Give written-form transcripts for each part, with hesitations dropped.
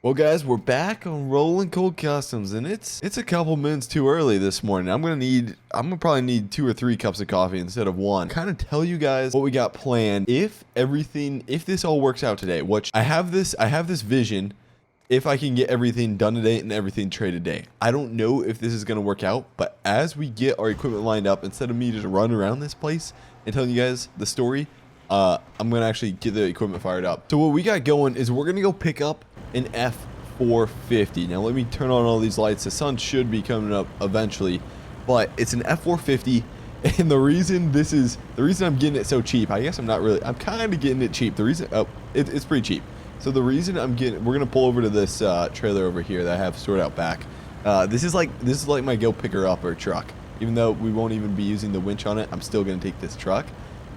Well, guys, we're back on Rolling Cold Customs, and it's a couple minutes too early this morning. I'm gonna probably need 2 or 3 cups of coffee instead of one. Kind of tell you guys what we got planned if this all works out today. Which I have this vision. If I can get everything done today and everything traded today, I don't know if this is gonna work out. But as we get our equipment lined up, instead of me just running around this place and telling you guys the story, I'm gonna actually get the equipment fired up. So what we got going is we're gonna go pick up an F-450. Now let me turn on all these lights. The sun should be coming up eventually, but it's an F-450, and the reason I'm getting it so cheap, I guess I'm kind of getting it cheap. The reason, it's pretty cheap. So the reason we're gonna pull over to this trailer over here that I have stored out back. This is like my go picker upper truck. Even though we won't even be using the winch on it, I'm still gonna take this truck.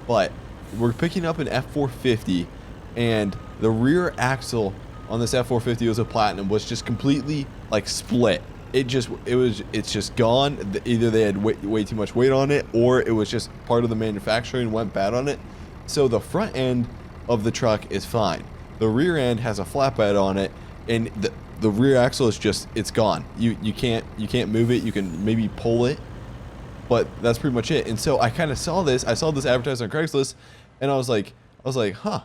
But we're picking up an F-450, and the rear axle on this F-450 was a platinum, was just completely like split. It's just gone. Either they had way too much weight on it, or it was just part of the manufacturing went bad on it. So the front end of the truck is fine. The rear end has a flatbed on it, and the rear axle is just, it's gone. You can't move it. You can maybe pull it, but that's pretty much it. And so I kind of saw this. I saw this advertised on Craigslist, and I was like, huh.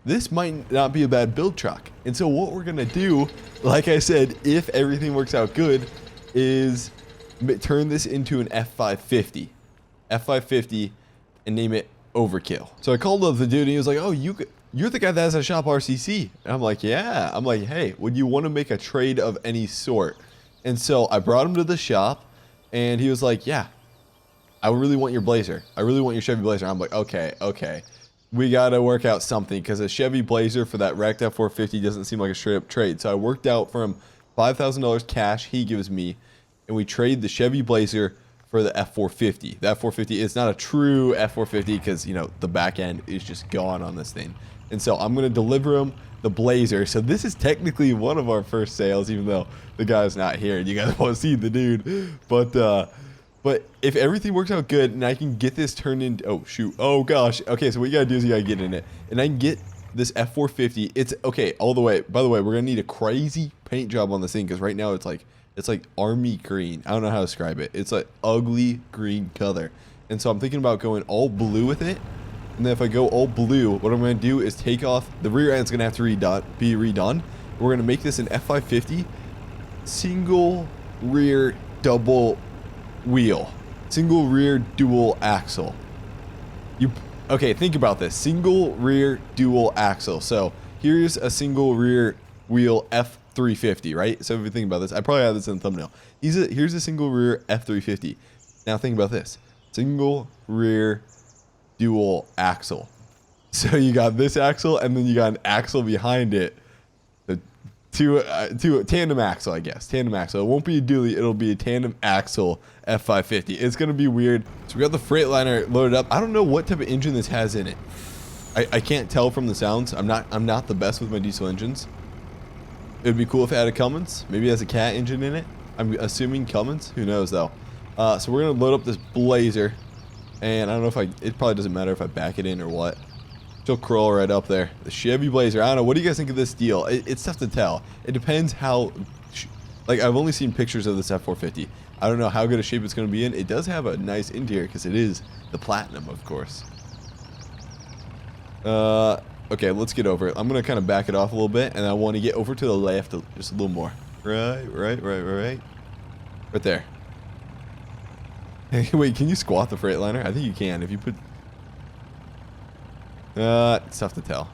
This might not be a bad build truck. And so what we're going to do, like I said, if everything works out good, is turn this into an F-550. F-550 and name it Overkill. So I called up the dude and he was like, oh, you're the guy that has a shop RCC. And I'm like, yeah. I'm like, hey, would you want to make a trade of any sort? And so I brought him to the shop and he was like, yeah, I really want your Blazer. I really want your Chevy Blazer. I'm like, okay. We got to work out something, because a Chevy Blazer for that wrecked F-450 doesn't seem like a straight up trade. So I worked out from $5,000 cash he gives me, and we trade the Chevy Blazer for the F-450. The F-450 is not a true F-450 because, you know, the back end is just gone on this thing. And so I'm going to deliver him the Blazer. So this is technically one of our first sales, even though the guy's not here and you guys won't see the dude. But if everything works out good and I can get this turned into, oh shoot, oh gosh. Okay, so what you gotta do is you gotta get in it. And I can get this F-450. It's okay all the way. By the way, we're gonna need a crazy paint job on this thing, because right now it's like army green. I don't know how to describe it. It's like ugly green color. And so I'm thinking about going all blue with it. And then if I go all blue, what I'm gonna do is take off the rear end's gonna have to be redone. We're gonna make this an F-550 single rear double wheel, single rear dual axle. Okay, think about this. Single rear dual axle. So here's a single rear wheel F-350, right? So if you think about this, I probably have this in the thumbnail. Here's a single rear F-350. Now think about this. Single rear dual axle. So you got this axle, and then you got an axle behind it. To a tandem axle, I guess. Tandem axle. It won't be a dually. It'll be a tandem axle F-550. It's going to be weird. So we got the Freightliner loaded up. I don't know what type of engine this has in it. I can't tell from the sounds. I'm not the best with my diesel engines. It would be cool if it had a Cummins. Maybe it has a cat engine in it. I'm assuming Cummins. Who knows, though. So we're going to load up this Blazer. And I don't know if it probably doesn't matter if I back it in or what. She'll crawl right up there. The Chevy Blazer. I don't know. What do you guys think of this deal? It's tough to tell. It depends how... Like, I've only seen pictures of this F-450. I don't know how good a shape it's going to be in. It does have a nice interior because it is the platinum, of course. Okay, let's get over it. I'm going to kind of back it off a little bit, and I want to get over to the left just a little more. Right. Right there. Hey, wait, can you squat the Freightliner? I think you can. If you put... It's tough to tell.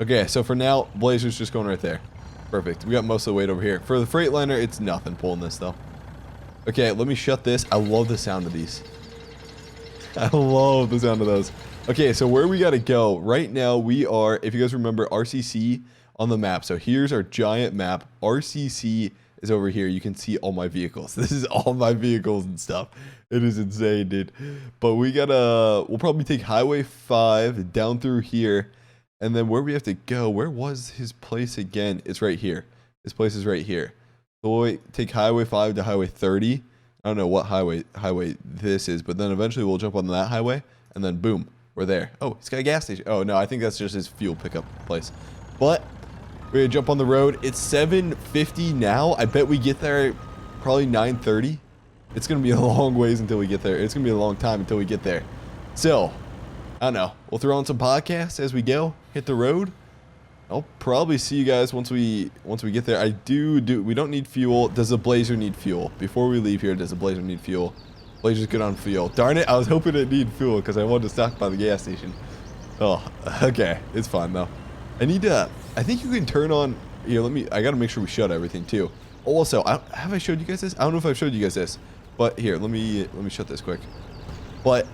Okay, so for now, Blazer's just going right there. Perfect. We got most of the weight over here. For the Freightliner, it's nothing pulling this, though. Okay, let me shut this. I love the sound of these. I love the sound of those. Okay, so where we got to go. Right now, we are, if you guys remember, RCC on the map. So here's our giant map. RCC is over here. You can see all my vehicles. This is all my vehicles and stuff. It is insane, dude. But we'll probably take Highway 5 down through here. And then where we have to go, where was his place again? It's right here. His place is right here. So we'll take Highway 5 to Highway 30. I don't know what highway this is, but then eventually we'll jump on that highway. And then boom, we're there. Oh, he's got a gas station. Oh, no, I think that's just his fuel pickup place. But We're gonna jump on the road. It's 7:50 now. I bet we get there probably 9:30. It's gonna be a long ways until we get there. It's gonna be a long time until we get there. So, I don't know. We'll throw on some podcasts as we go. Hit the road. I'll probably see you guys once we get there. We don't need fuel. Does the Blazer need fuel? Before we leave here, does the Blazer need fuel? Blazer's good on fuel. Darn it, I was hoping it needed fuel because I wanted to stop by the gas station. Oh, okay. It's fine though. I think you can turn on, here, I gotta make sure we shut everything too. Also, have I showed you guys this? I don't know if I've showed you guys this, but here, let me shut this quick. But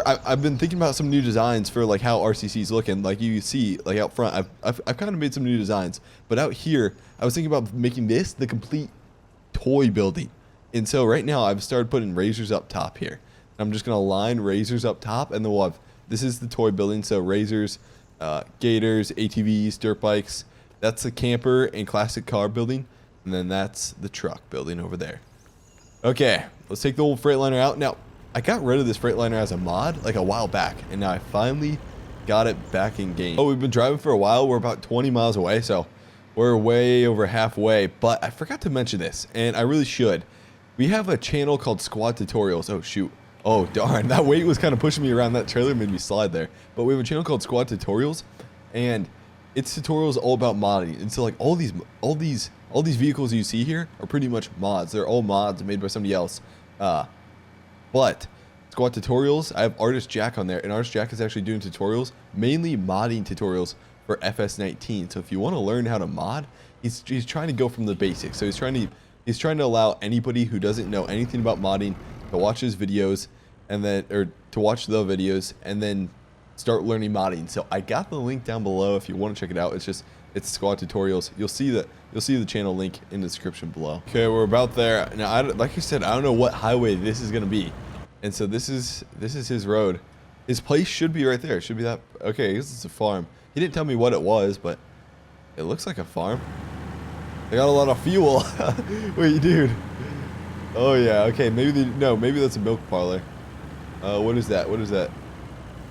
I've been thinking about some new designs for like how RCC's looking. Like you see, like out front, I've kind of made some new designs. But out here, I was thinking about making this the complete toy building. And so right now, I've started putting razors up top here. I'm just gonna line razors up top, and then we'll have, this is the toy building. So razors, gators, ATVs, dirt bikes. That's the camper and classic car building, and then that's the truck building over there. Okay, let's take the old Freightliner out now. I got rid of this Freightliner as a mod like a while back, and now I finally got it back in game. Oh, we've been driving for a while. We're about 20 miles away, so we're way over halfway. But I forgot to mention this, and I really should. We have a channel called Squad Tutorials. Oh, shoot. Oh, darn. That weight was kind of pushing me around. That trailer made me slide there. But we have a channel called Squad Tutorials, and it's tutorials all about modding. And so, like, all these vehicles you see here are pretty much mods. They're all mods made by somebody else. But Squad Tutorials, I have Artist Jack on there, and Artist Jack is actually doing tutorials, mainly modding tutorials for FS19. So if you want to learn how to mod, he's trying to go from the basics. So he's trying to allow anybody who doesn't know anything about modding to watch his videos, and then to watch the videos and then start learning modding. So I got the link down below if you want to check it out. It's Squad Tutorials. You'll see the channel link in the description below. Okay, we're about there. Now, like I said, I don't know what highway this is gonna be. And so this is his road. His place should be right there. It should be that. Okay, I guess it's a farm. He didn't tell me what it was, but it looks like a farm. They got a lot of fuel. Wait, dude. Oh yeah. Okay, maybe that's a milk parlor. What is that? What is that?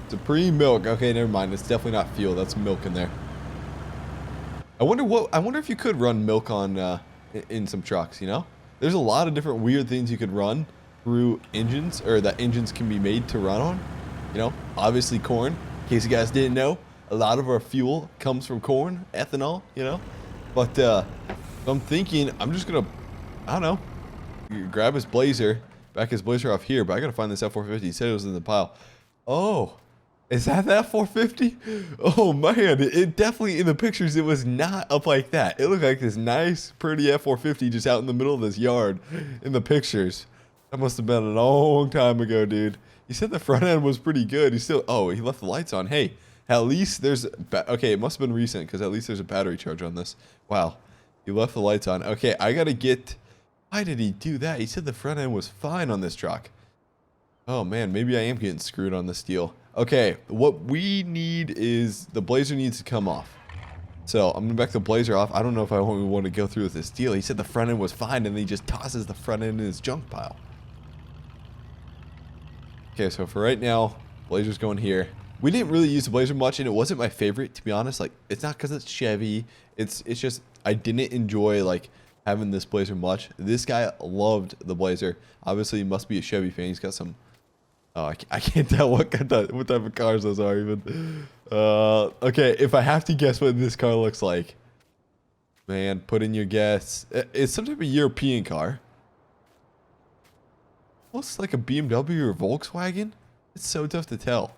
Supreme milk. Okay, never mind. It's definitely not fuel. That's milk in there. I wonder if you could run milk on in some trucks. You know, there's a lot of different weird things you could run through engines, or that engines can be made to run on. You know, obviously corn. In case you guys didn't know, a lot of our fuel comes from corn, ethanol. You know, but I'm thinking I'm just gonna, I don't know, grab his Blazer, back his Blazer off here. But I gotta find this F-450. He said it was in the pile. Oh, is that F-450? Oh man, it definitely, in the pictures, it was not up like that. It looked like this nice, pretty F-450 just out in the middle of this yard in the pictures. That must have been a long time ago, dude. He said the front end was pretty good. He left the lights on. Hey, at least there's, okay, it must have been recent because at least there's a battery charge on this. Wow, he left the lights on. Okay, I gotta get, why did he do that? He said the front end was fine on this truck. Oh man, maybe I am getting screwed on this deal. Okay, what we need is, the Blazer needs to come off. So I'm gonna back the Blazer off. I don't know if I want to go through with this deal. He said the front end was fine, and then he just tosses the front end in his junk pile. Okay, so for right now, Blazer's going here. We didn't really use the Blazer much, and it wasn't my favorite, to be honest. Like, it's not because it's Chevy. It's just, I didn't enjoy, like, having this Blazer much. This guy loved the Blazer. Obviously, he must be a Chevy fan. He's got some, oh, I can't tell what type of cars those are even. Okay, if I have to guess what this car looks like, man, put in your guess. It's some type of European car. Looks like a BMW or Volkswagen. It's so tough to tell.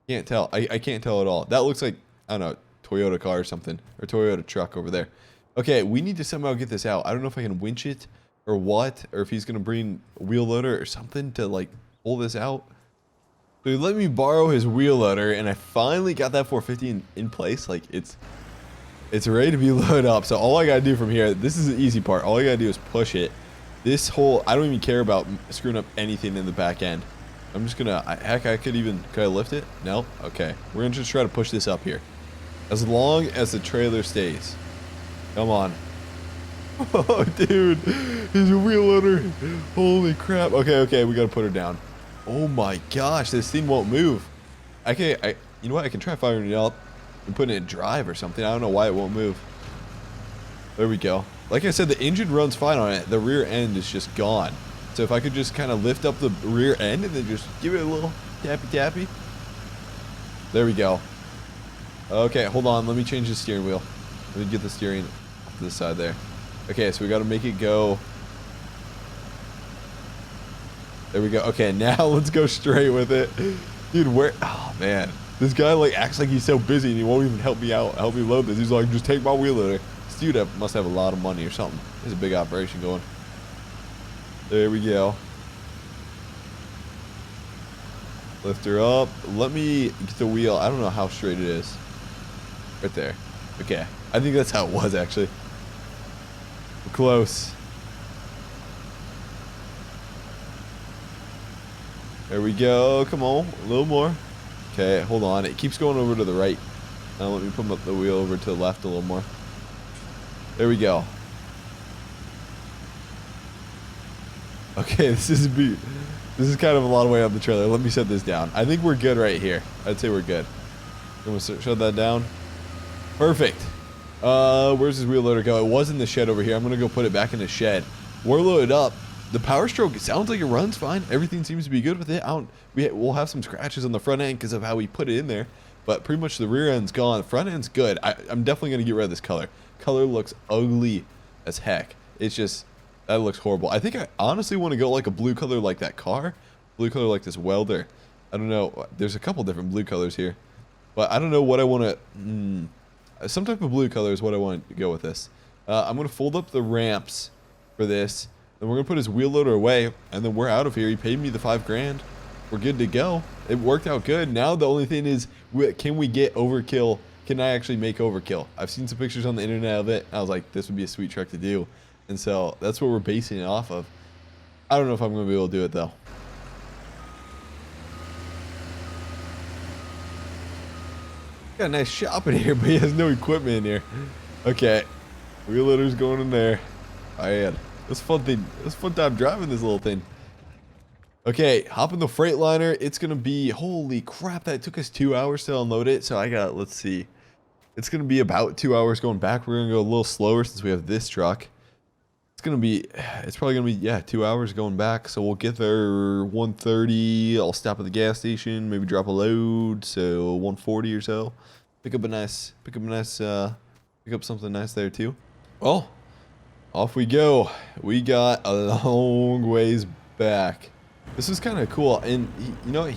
Can't tell. I can't tell at all. That looks like, I don't know, Toyota car or something, or Toyota truck over there. Okay, we need to somehow get this out. I don't know if I can winch it or what, or if he's gonna bring a wheel loader or something to like pull this out. So he let me borrow his wheel loader, and I finally got that 450 in place. Like, it's ready to be loaded up. So all I gotta do from here, this is the easy part. All I gotta do is push it. This whole, I don't even care about screwing up anything in the back end. I'm just gonna, heck, could I lift it? No? Okay. We're gonna just try to push this up here. As long as the trailer stays. Come on. Oh, dude. His wheel loader. Holy crap. Okay, we gotta put her down. Oh my gosh, this thing won't move. You know what? I can try firing it up and putting it in drive or something. I don't know why it won't move. There we go. Like I said, the engine runs fine on it. The rear end is just gone. So if I could just kind of lift up the rear end and then just give it a little tappy tappy. There we go. Okay, hold on. Let me change the steering wheel. Let me get the steering to the side there. Okay, so we got to make it go. There we go. Okay, now let's go straight with it. Dude, where? Oh, man. This guy, like, acts like he's so busy and he won't even help me out, help me load this. He's like, just take my wheel loader. This dude must have a lot of money or something. There's a big operation going. There we go. Lift her up. Let me get the wheel. I don't know how straight it is. Right there. Okay. I think that's how it was, actually. We're close. There we go. Come on. A little more. Okay, hold on. It keeps going over to the right. Now let me put the wheel over to the left a little more. There we go. Okay, this is kind of a lot of way up the trailer. Let me set this down. I think we're good right here. I'd say we're good. I'm gonna shut that down. Perfect. Where's this wheel loader go? It was in the shed over here. I'm gonna go put it back in the shed. We're loaded up. The power stroke, it sounds like it runs fine. Everything seems to be good with it. We'll have some scratches on the front end because of how we put it in there. But pretty much the rear end's gone. The front end's good. I'm definitely going to get rid of this color. Color looks ugly as heck. It's just, that looks horrible. I think I honestly want to go like a blue color like that car. Blue color like this welder. I don't know. There's a couple different blue colors here. But I don't know what I want to... some type of blue color is what I want to go with this. I'm going to fold up the ramps for this. Then we're going to put his wheel loader away, and then we're out of here. He paid me the $5 grand. We're good to go. It worked out good. Now the only thing is, can we get Overkill? Can I actually make Overkill? I've seen some pictures on the internet of it. I was like, this would be a sweet truck to do. And so that's what we're basing it off of. I don't know if I'm going to be able to do it, though. Got a nice shop in here, but he has no equipment in here. Okay. Wheel loader's going in there. I had. It's a fun thing. It's a fun time driving this little thing. Okay, hop in the Freightliner. It's gonna be, holy crap, that took us 2 hours to unload it. So I got, let's see, it's gonna be about 2 hours going back. We're gonna go a little slower since we have this truck. It's probably gonna be, yeah, 2 hours going back. So we'll get there 1:30. I'll stop at the gas station, maybe drop a load, so 1:40 or so. Pick up something nice there too. Well, off we go. We got a long ways back. This is kind of cool, and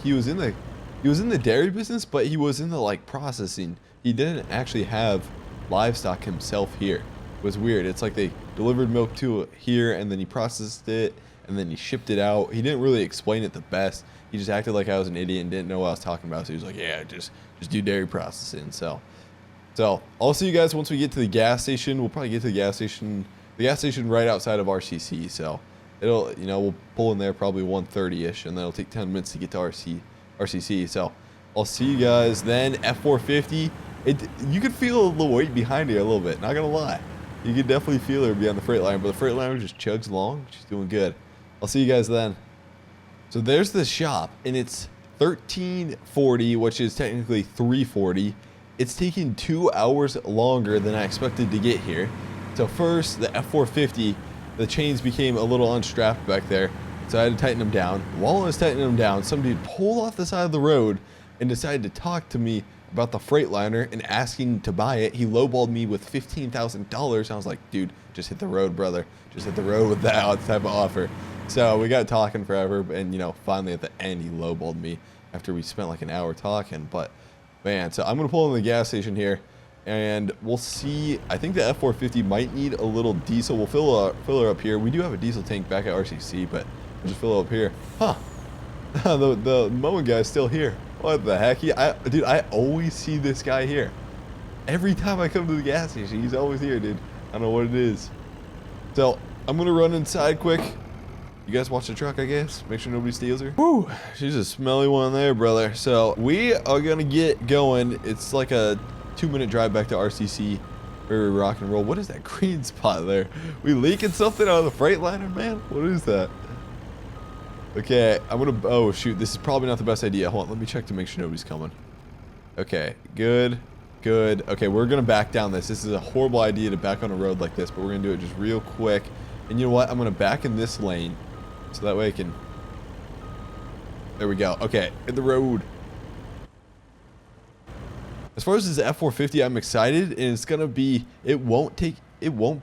he was in the dairy business, but he was in the like processing. He didn't actually have livestock himself here. It was weird. It's like they delivered milk to here, and then he processed it, and then he shipped it out. He didn't really explain it the best. He just acted like I was an idiot and didn't know what I was talking about. So he was like, "Yeah, just do dairy processing." So I'll see you guys once we get to the gas station. We'll probably get to the gas station. The gas station right outside of RCC, so it'll, we'll pull in there probably 1:30ish, and then it'll take 10 minutes to get to RCC. So I'll see you guys then. F-450. You could feel the weight behind it a little bit. Not gonna lie, you could definitely feel her beyond the Freightliner, but the Freightliner just chugs along. She's doing good. I'll see you guys then. So there's the shop, and it's 1340, which is technically 340. It's taking 2 hours longer than I expected to get here. So first, the F-450, the chains became a little unstrapped back there, so I had to tighten them down. While I was tightening them down, some dude pulled off the side of the road and decided to talk to me about the Freightliner and asking to buy it. He lowballed me with $15,000. I was like, dude, just hit the road, brother. Just hit the road with that type of offer. So we got talking forever, and finally at the end, he lowballed me after we spent like an hour talking. But man, so I'm gonna pull in the gas station here, and we'll see. I think the F-450 might need a little diesel. We'll fill her up here. We do have a diesel tank back at RCC, but we'll just fill it up here. Huh? the mowing guy's still here. What the heck? Dude, I always see this guy here. Every time I come to the gas station, he's always here, dude. I don't know what it is. So I'm gonna run inside quick. You guys watch the truck, I guess. Make sure nobody steals her. Woo! She's a smelly one there, brother. So we are gonna get going. It's like a 2-minute drive back to RCC. Very rock and roll. What is that green spot there? We leaking something out of the Freightliner, man? What is that? Okay, I'm gonna, oh shoot, this is probably not the best idea. Hold on, let me check to make sure nobody's coming. Okay, good. Good. Okay, we're gonna back down this. This is a horrible idea to back on a road like this, but we're gonna do it just real quick. And you know what? I'm gonna back in this lane, so that way I can. There we go. Okay, hit the road. As far as this F-450, I'm excited, and it's gonna be. It won't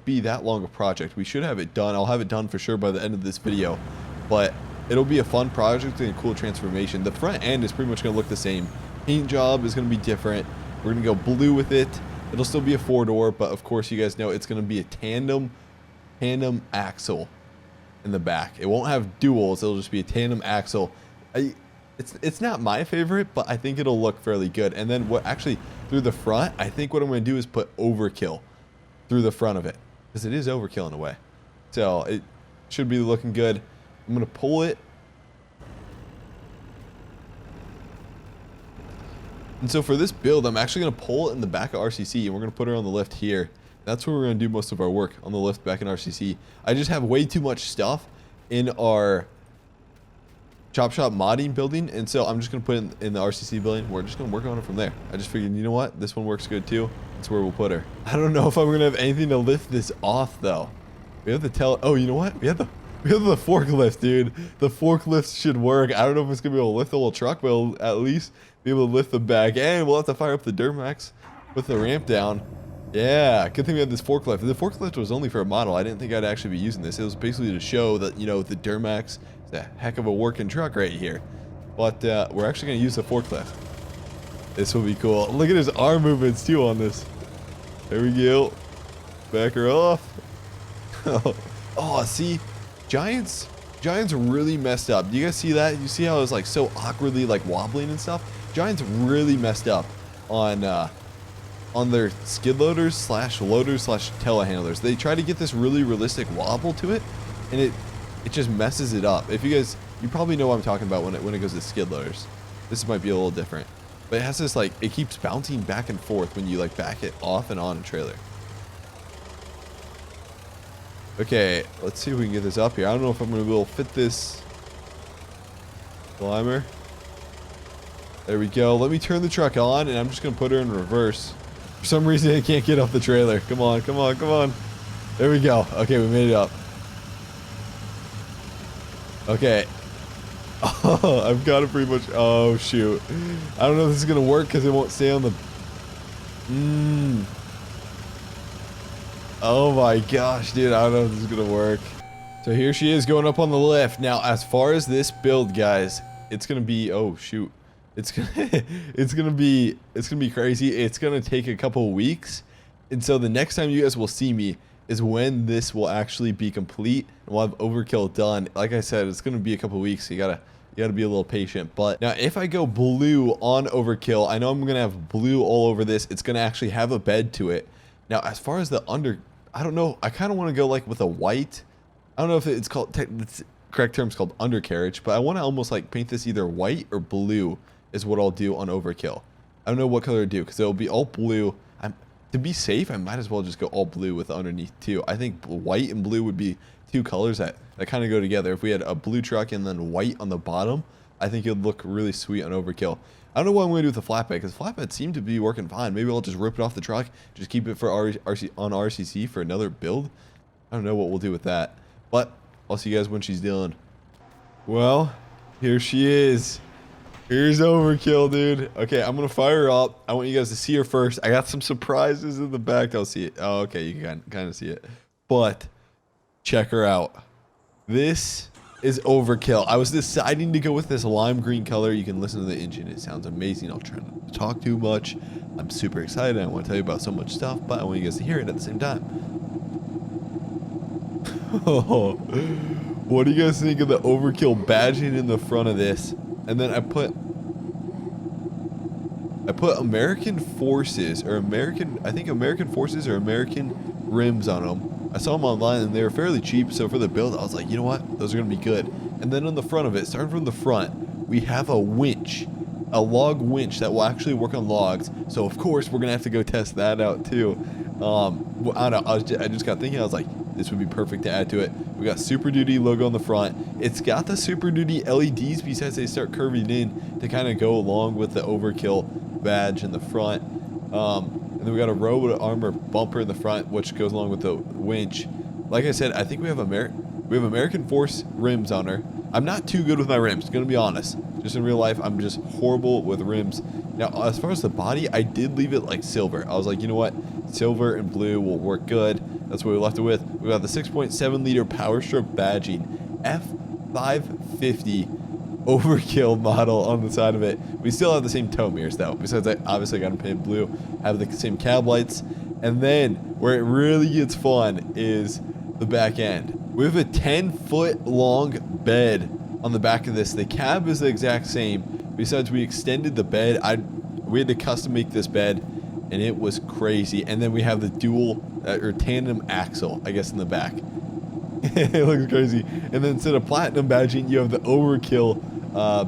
be that long a project. We should have it done. I'll have it done for sure by the end of this video, but it'll be a fun project and a cool transformation. The front end is pretty much gonna look the same. Paint job is gonna be different. We're gonna go blue with it. It'll still be a 4-door, but of course you guys know it's gonna be a tandem axle in the back. It won't have duals. It'll just be a tandem axle. It's not my favorite, but I think it'll look fairly good. And then what actually through the front, I think what I'm gonna do is put Overkill through the front of it, because it is Overkill in a way. So it should be looking good. I'm gonna pull it. And so for this build, I'm actually going to pull it in the back of RCC, and we're going to put her on the lift here. That's where we're going to do most of our work, on the lift back in RCC. I just have way too much stuff in our Chop Shop modding building, and so I'm just going to put it in the RCC building. We're just going to work on it from there. I just figured, you know what? This one works good too. That's where we'll put her. I don't know if I'm going to have anything to lift this off, though. We have to tell... Oh, you know what? We have the forklift, dude. The forklift should work. I don't know if it's going to be able to lift the whole truck, but it'll at least be able to lift the back. And we'll have to fire up the Duramax with the ramp down. Yeah, good thing we had this forklift. The forklift was only for a model. I didn't think I'd actually be using this. It was basically to show that, you know, the Duramax is a heck of a working truck right here. But we're actually going to use the forklift. This will be cool. Look at his arm movements, too, on this. There we go. Back her off. Oh, see? Giants really messed up. Do you guys see that? You see how it was like so awkwardly like wobbling and stuff? Giants really messed up on their skid loaders slash telehandlers. They try to get this really realistic wobble to it, and it just messes it up. If you probably know what I'm talking about when it goes to skid loaders. This might be a little different, but it has this like, it keeps bouncing back and forth when you like back it off and on a trailer. Okay, let's see if we can get this up here. I don't know if I'm going to be able to fit this climber. There we go. Let me turn the truck on, and I'm just going to put her in reverse. For some reason, I can't get off the trailer. Come on, come on, come on. There we go. Okay, we made it up. Okay. Oh, I've got it pretty much. Oh, shoot. I don't know if this is going to work because it won't stay on the... Oh my gosh, dude, I don't know if this is gonna work. So here she is going up on the lift. Now, as far as this build, guys, it's gonna be, oh shoot. It's gonna be crazy. It's gonna take a couple weeks. And so the next time you guys will see me is when this will actually be complete and we'll have Overkill done. Like I said, it's gonna be a couple weeks, so you gotta be a little patient. But now if I go blue on Overkill, I know I'm gonna have blue all over this. It's gonna actually have a bed to it. Now, as far as the I don't know. I kind of want to go like with a white. I don't know if it's called, the correct term is called undercarriage, but I want to almost like paint this either white or blue is what I'll do on Overkill. I don't know what color to do because it'll be all blue. To be safe, I might as well just go all blue with underneath too. I think white and blue would be two colors that kind of go together. If we had a blue truck and then white on the bottom, I think it would look really sweet on Overkill. I don't know what I'm going to do with the flatbed, because the flatbed seemed to be working fine. Maybe I'll just rip it off the truck, just keep it for on RCC for another build. I don't know what we'll do with that, but I'll see you guys when she's done. Well, here she is. Here's Overkill, dude. Okay, I'm going to fire her up. I want you guys to see her first. I got some surprises in the back. I'll see it. Oh, okay, you can kind of see it. But check her out. This is Overkill. I was deciding to go with this lime green color. You can listen to the engine. It sounds amazing. I'll try not to talk too much. I'm super excited. I want to tell you about so much stuff, but I want you guys to hear it at the same time. What do you guys think of the Overkill badging in the front of this? And then I put American Forces or American Forces or American rims on them. I saw them online and they were fairly cheap, so for the build I was like, you know what, those are gonna be good. And then on the front of it, starting from the front, we have a winch, a log winch that will actually work on logs. So of course we're gonna have to go test that out too. I don't know, I just got thinking, I was like, this would be perfect to add to it. We got Super Duty logo on the front. It's got the Super Duty LEDs besides they start curving in to kind of go along with the Overkill badge in the front. And then we got a robot armor bumper in the front, which goes along with the winch. Like I said, I think we have American Force rims on her. I'm not too good with my rims, gonna be honest. Just in real life, I'm just horrible with rims. Now, as far as the body, I did leave it like silver. I was like, you know what? Silver and blue will work good. That's what we left it with. We got the 6.7 liter Power Stroke badging F-550 Overkill model on the side of it. We still have the same tow mirrors though. Besides, I obviously got them painted blue. Have the same cab lights. And then where it really gets fun is the back end. We have a 10-foot long bed on the back of this. The cab is the exact same. Besides, we extended the bed. We had to custom make this bed, and it was crazy. And then we have the dual or tandem axle, I guess, in the back. It looks crazy. And then instead of platinum badging, you have the Overkill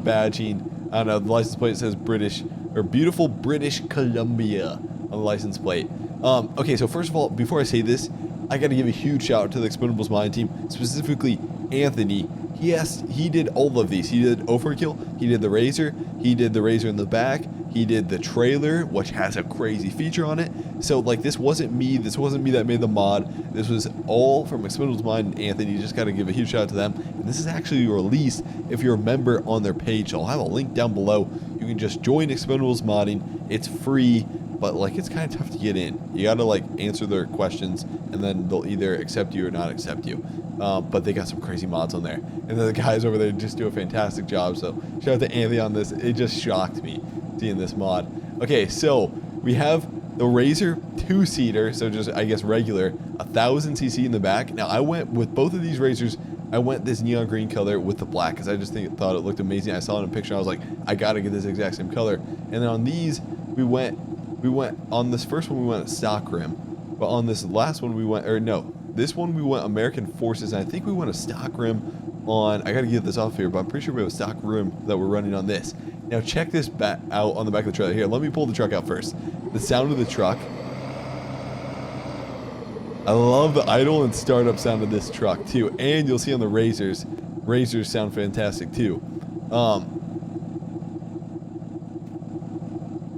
badging. I don't know. The license plate says British or beautiful British Columbia on the license plate. Okay, so first of all, before I say this, I got to give a huge shout out to the Expendables Modding team, specifically Anthony. He did all of these. He did Overkill, he did the Razor, he did the Razor in the back, he did the trailer, which has a crazy feature on it. So like, this wasn't me that made the mod. This was all from Expendables Modding. Anthony, you just got to give a huge shout out to them. And this is actually released if you're a member on their page. So I'll have a link down below. You can just join Expendables Modding. It's free, but like, it's kind of tough to get in. You got to like answer their questions, and then they'll either accept you or not accept you. But they got some crazy mods on there, and then the guys over there just do a fantastic job. So shout out to Anthony on this. It just shocked me seeing this mod. Okay, so we have the Razor 2-seater, so just I guess regular, 1000cc in the back. Now I went with both of these Razors. I went this neon green color with the black because I just thought it looked amazing. I saw it in a picture. I was like, I gotta get this exact same color. And then on these, we went on this first one we went stock rim, but on this last one we went, or no, this one we went American Forces, and I think we went a stock rim on, I gotta get this off here, but I'm pretty sure we have a stock rim that we're running on this. Now check this out on the back of the trailer. Here, let me pull the truck out first. The sound of the truck. I love the idle and startup sound of this truck too, and you'll see on the Razors sound fantastic too.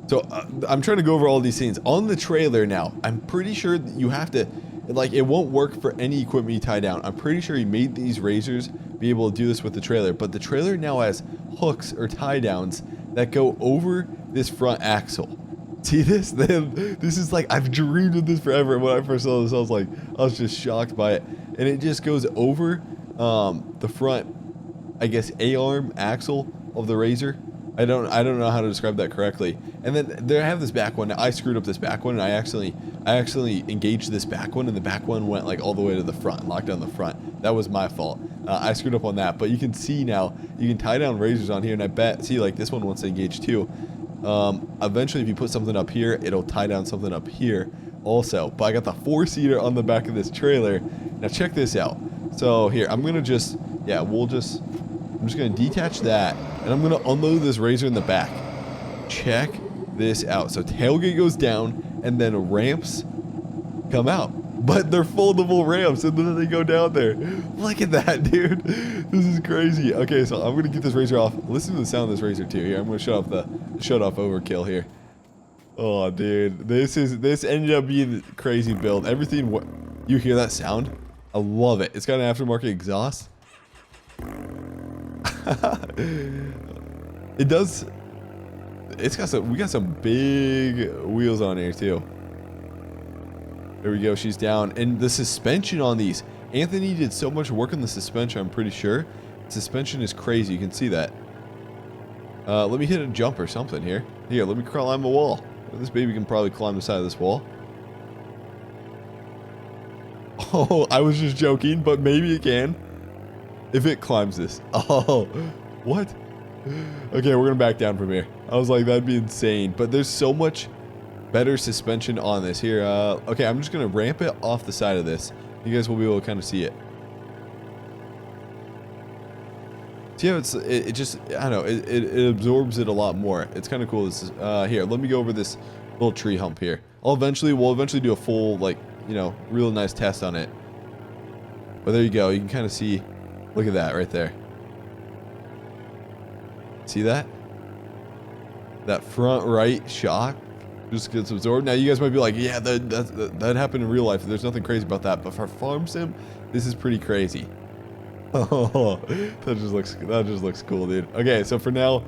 So I'm trying to go over all these scenes on the trailer now. I'm pretty sure that you have to, like, it won't work for any equipment you tie down. I'm pretty sure he made these Razors be able to do this with the trailer, but the trailer now has hooks or tie downs that go over this front axle. See this? This is like, I've dreamed of this forever. When I first saw this, I was just shocked by it. And it just goes over the front, I guess, A-arm axle of the Razor. I don't know how to describe that correctly. And then there I have this back one. Now, I screwed up this back one, and I actually engaged this back one, and the back one went like all the way to the front, locked down the front. That was my fault. I screwed up on that. But you can see now, you can tie down Razors on here, and I bet, see, like this one wants to engage too. Eventually, if you put something up here, it'll tie down something up here also. But I got the 4-seater on the back of this trailer. Now check this out. So here, I'm just gonna detach that, and I'm gonna unload this Razor in the back. Check this out. So tailgate goes down, and then ramps come out. But they're foldable ramps, and then they go down there. Look at that, dude. This is crazy. Okay, so I'm gonna get this Razor off. Listen to the sound of this Razor too. Here, I'm gonna shut off Overkill here. Oh, dude, this ended up being a crazy build. Everything. You hear that sound? I love it. It's got an aftermarket exhaust. It does. We got some big wheels on here too. There we go, she's down. And the suspension on these, Anthony did so much work on the suspension, I'm pretty sure. Suspension is crazy, you can see that. Let me hit a jump or something here. Here, let me climb a wall. This baby can probably climb the side of this wall. Oh, I was just joking, but maybe it can. If it climbs this. Oh, what? Okay, we're gonna back down from here. I was like, that'd be insane. But there's so much better suspension on this. Here, okay, I'm just gonna ramp it off the side of this. You guys will be able to kind of see it. See how it just, I don't know, it absorbs it a lot more. It's kind of cool. This is, here, let me go over this little tree hump here. We'll eventually do a full, like, you know, real nice test on it. But there you go. You can kind of see, look at that right there. See that? That front right shock just gets absorbed. Now you guys might be like, yeah, that happened in real life. There's nothing crazy about that. But for farm sim, this is pretty crazy. Oh, that just looks cool, dude. Okay, so for now,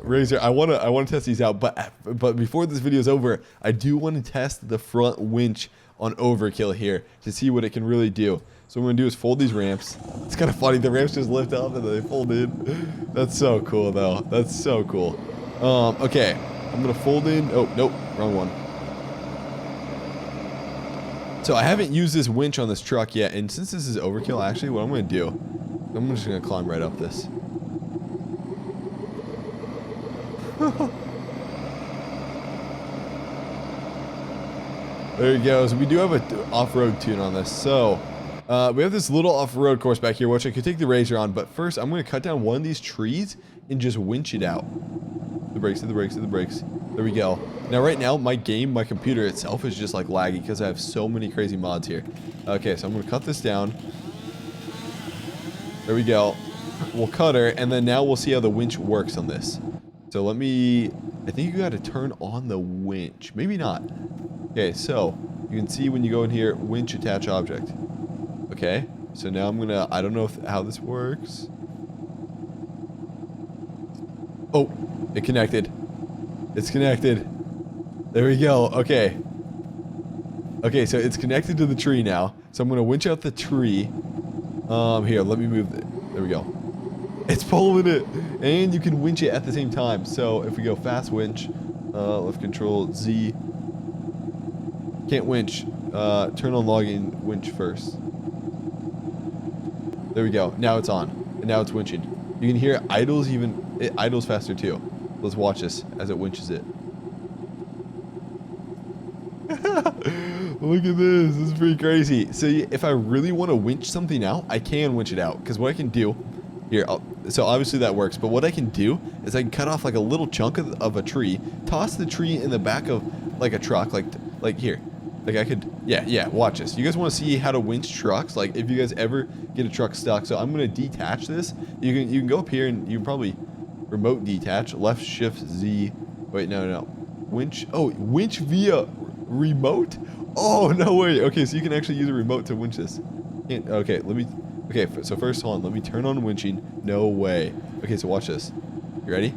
Razor, I wanna test these out, but before this video is over, I do want to test the front winch on Overkill here to see what it can really do. So what I'm gonna do is fold these ramps. It's kind of funny, the ramps just lift up and then they fold in. That's so cool though. That's so cool. Okay, I'm gonna fold in. Oh nope, wrong one. So I haven't used this winch on this truck yet, and since this is Overkill, actually what I'm gonna do, I'm just gonna climb right up this. There you go. So we do have an off-road tune on this. So we have this little off-road course back here, which I could take the Razor on, but first I'm gonna cut down one of these trees and just winch it out. The brakes, the brakes, the brakes. There we go. Now right now my computer itself is just like laggy because I have so many crazy mods here. Okay, so I'm gonna cut this down. There we go. We'll cut her, and then now we'll see how the winch works on this. So I think you gotta turn on the winch. Maybe not. Okay, so you can see when you go in here, winch attach object. Okay, so now I'm gonna, I don't know how this works. Oh, it connected. It's connected. There we go. Okay. Okay, so it's connected to the tree now. So I'm gonna winch out the tree. Here, let me move it. There we go. It's pulling it, and you can winch it at the same time. So if we go fast winch, left control Z. Can't winch. Turn on login winch first. There we go. Now it's on, and now it's winching. You can hear it idles it idles faster too. Let's watch this as it winches it. Look at this. This is pretty crazy. So if I really want to winch something out, I can winch it out. Because what I can do here, so obviously that works. But what I can do is I can cut off like a little chunk of a tree, toss the tree in the back of like a truck, like here. Like I could, yeah, watch this. You guys want to see how to winch trucks? Like if you guys ever get a truck stuck. So I'm going to detach this. You can go up here and you can probably remote detach. Left shift Z. Wait, no. Winch. Oh, winch via remote? Oh, no way. Okay, so you can actually use a remote to winch this. Okay, okay, so first, hold on. Let me turn on winching. No way. Okay, so watch this. You ready?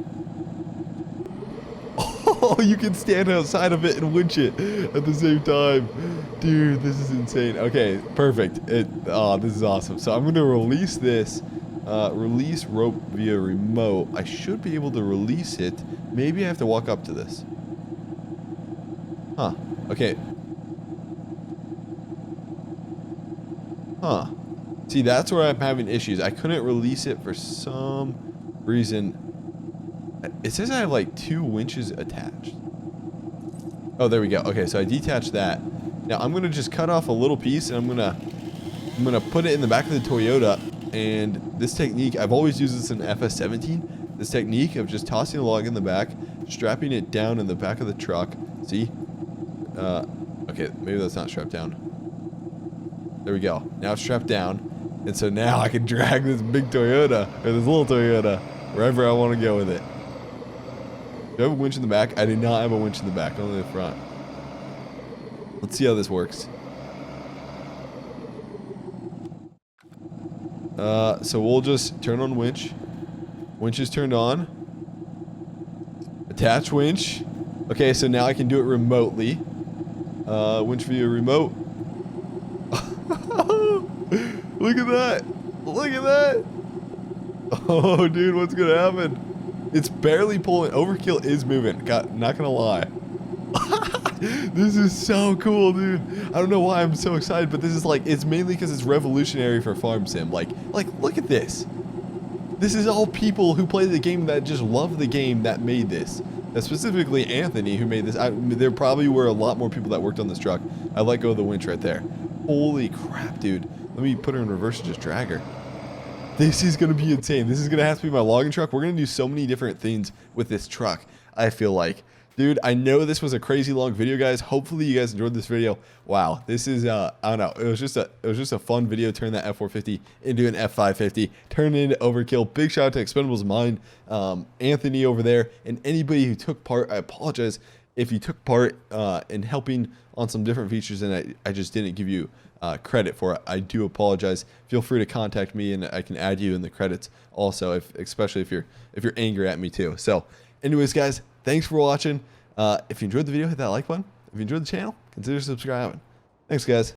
Oh, you can stand outside of it and winch it at the same time. Dude, this is insane. Okay, perfect. Oh, this is awesome. So I'm going to release this. Release rope via remote. I should be able to release it. Maybe I have to walk up to this. Huh. Okay. Huh. See, that's where I'm having issues. I couldn't release it for some reason. It says I have like 2 winches attached. Oh, there we go. Okay, so I detached that. Now I'm gonna just cut off a little piece, and I'm gonna put it in the back of the Toyota. And this technique, I've always used this in FS19. This technique of just tossing a log in the back, strapping it down in the back of the truck. See? Okay, maybe that's not strapped down. There we go. Now it's strapped down. And so now I can drag this big Toyota, or this little Toyota, wherever I want to go with it. Do I have a winch in the back? I do not have a winch in the back, only the front. Let's see how this works. So we'll just turn on winch. Winch is turned on. Attach winch. Okay, so now I can do it remotely. Winch via remote. Look at that. Look at that. Oh, dude, what's going to happen? It's barely pulling. Overkill is moving. Not going to lie. This is so cool, dude. I don't know why I'm so excited, but this is like, it's mainly because it's revolutionary for farm sim. Like, look at this. This is all people who play the game that just love the game that made this. Specifically Anthony, who made this. There probably were a lot more people that worked on this truck. I let go of the winch right there. Holy crap, dude. Let me put her in reverse and just drag her. This is going to be insane. This is going to have to be my logging truck. We're going to do so many different things with this truck, I feel like. Dude, I know this was a crazy long video, guys. Hopefully you guys enjoyed this video. Wow, this is I don't know. It was just a fun video. Turn that F-450 into an F-550. Turn it into Overkill. Big shout out to Expendables Modding, Anthony over there, and anybody who took part. I apologize if you took part in helping on some different features and I just didn't give you credit for it, I do apologize. Feel free to contact me and I can add you in the credits also, especially if you're angry at me too. So anyways, guys, thanks for watching. If you enjoyed the video, hit that like button. If you enjoyed the channel, consider subscribing. Thanks, guys.